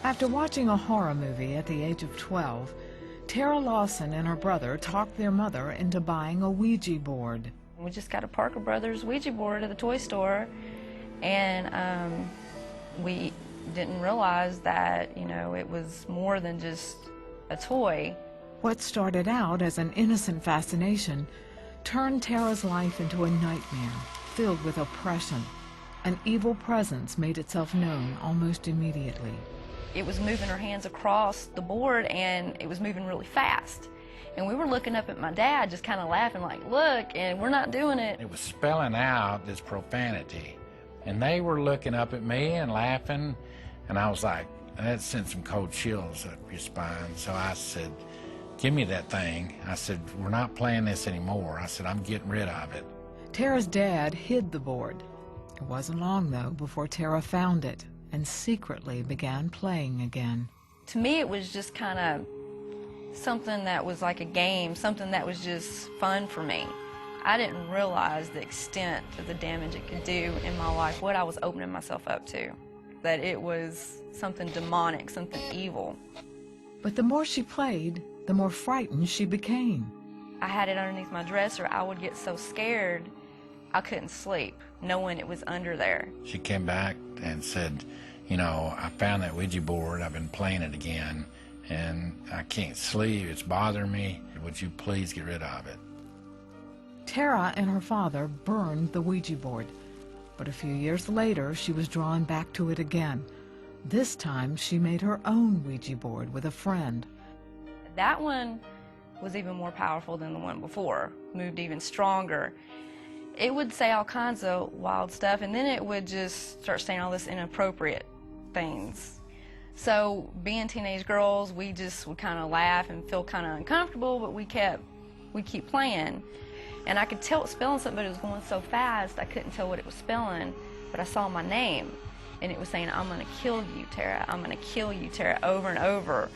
After watching a horror movie at the age of 12, Tara Lawson and her brother talked their mother into buying a Ouija board. We just got a Parker Brothers Ouija board at the toy store, and we didn't realize that, it was more than just a toy. What started out as an innocent fascination turned Tara's life into a nightmare filled with oppression. An evil presence made itself known almost immediately. It was moving her hands across the board, and it was moving really fast. And we were looking up at my dad, just kind of laughing like, look, and we're not doing it. It was spelling out this profanity. And they were looking up at me and laughing, and I was like, that sent some cold chills up your spine. So I said, give me that thing. I said, we're not playing this anymore. I said, I'm getting rid of it. Tara's dad hid the board. It wasn't long, though, before Tara found it and secretly began playing again. To me, it was just kind of something that was like a game, something that was just fun for me. I didn't realize the extent of the damage it could do in my life, what I was opening myself up to, that it was something demonic, something evil. But the more she played, the more frightened she became. I had it underneath my dresser. I would get so scared I couldn't sleep, knowing it was under there. She came back and said, I found that Ouija board. I've been playing it again, and I can't sleep. It's bothering me. Would you please get rid of it? Tara and her father burned the Ouija board, but a few years later, she was drawn back to it again. This time, she made her own Ouija board with a friend. That one was even more powerful than the one before, moved even stronger. It would say all kinds of wild stuff, and then it would just start saying all this inappropriate things. So being teenage girls, we just would kind of laugh and feel kind of uncomfortable, but we'd keep playing. And I could tell it was spelling something, but it was going so fast I couldn't tell what it was spelling, but I saw my name, and it was saying, I'm going to kill you, Tara. I'm going to kill you, Tara, over and over.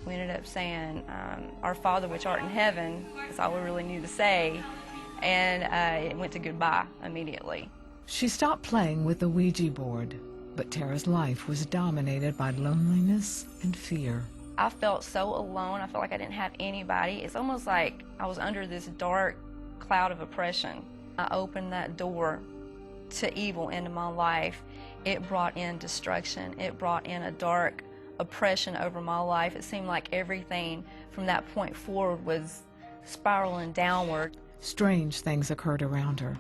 We ended up saying, Our Father which art in heaven. That's all we really knew to say. And it went to goodbye immediately. She stopped playing with the Ouija board, but Tara's life was dominated by loneliness and fear. I felt so alone. I felt like I didn't have anybody. It's almost like I was under this dark cloud of oppression. I opened that door to evil into my life. It brought in destruction. It brought in a dark oppression over my life. It seemed like everything from that point forward was spiraling downward. Strange things occurred around her.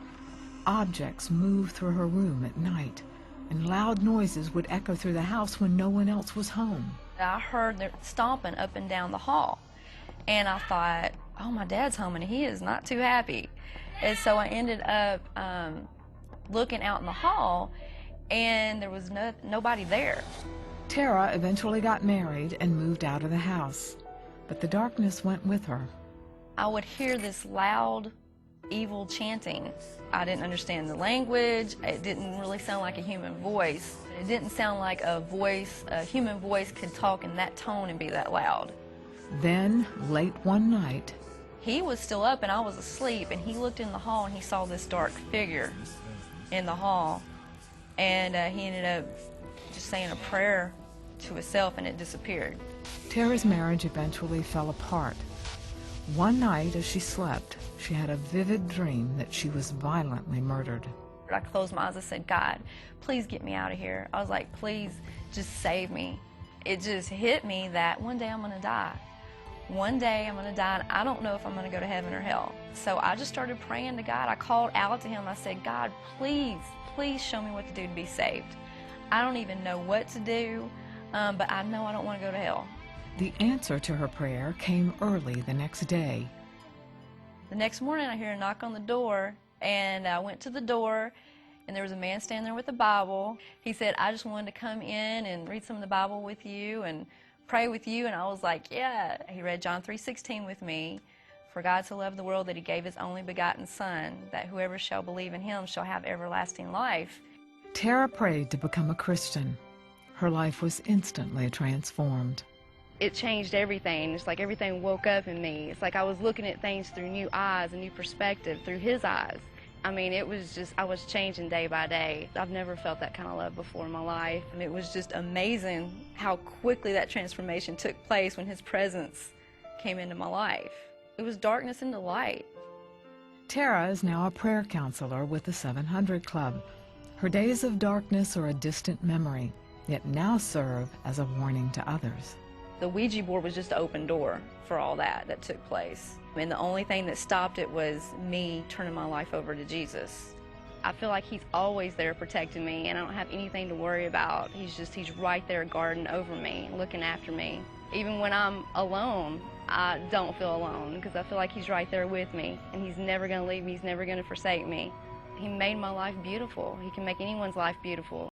Objects moved through her room at night, and loud noises would echo through the house when no one else was home. I heard them stomping up and down the hall, and I thought, oh, my dad's home, and he is not too happy. And so I ended up looking out in the hall, and there was nobody there. Tara eventually got married and moved out of the house, but the darkness went with her. I would hear this loud, evil chanting. I didn't understand the language. It didn't really sound like a human voice. It didn't sound like a human voice could talk in that tone and be that loud. Then, late one night, he was still up and I was asleep, and he looked in the hall and he saw this dark figure in the hall. And he ended up just saying a prayer to himself, and it disappeared. Tara's marriage eventually fell apart. One night, as she slept, she had a vivid dream that she was violently murdered. I closed my eyes and said, God, please get me out of here. I was like, please just save me. It just hit me that one day I'm going to die. One day I'm going to die, and I don't know if I'm going to go to heaven or hell. So I just started praying to God. I called out to him. I said, God, please, please show me what to do to be saved. I don't even know what to do, but I know I don't want to go to hell. The answer to her prayer came early the next day. The next morning, I hear a knock on the door, and I went to the door, and there was a man standing there with a Bible. He said, I just wanted to come in and read some of the Bible with you and pray with you. And I was like, yeah. He read John 3:16 with me. For God so loved the world that he gave his only begotten Son, that whoever shall believe in him shall have everlasting life. Tara prayed to become a Christian. Her life was instantly transformed. It changed everything. It's like everything woke up in me. It's like I was looking at things through new eyes, a new perspective, through his eyes. I mean, it was just, I was changing day by day. I've never felt that kind of love before in my life. And it was just amazing how quickly that transformation took place when his presence came into my life. It was darkness into light. Tara is now a prayer counselor with the 700 Club. Her days of darkness are a distant memory, yet now serve as a warning to others. The Ouija board was just an open door for all that took place. And the only thing that stopped it was me turning my life over to Jesus. I feel like he's always there protecting me, and I don't have anything to worry about. He's right there guarding over me, looking after me. Even when I'm alone, I don't feel alone because I feel like he's right there with me, and he's never going to leave me, he's never going to forsake me. He made my life beautiful. He can make anyone's life beautiful.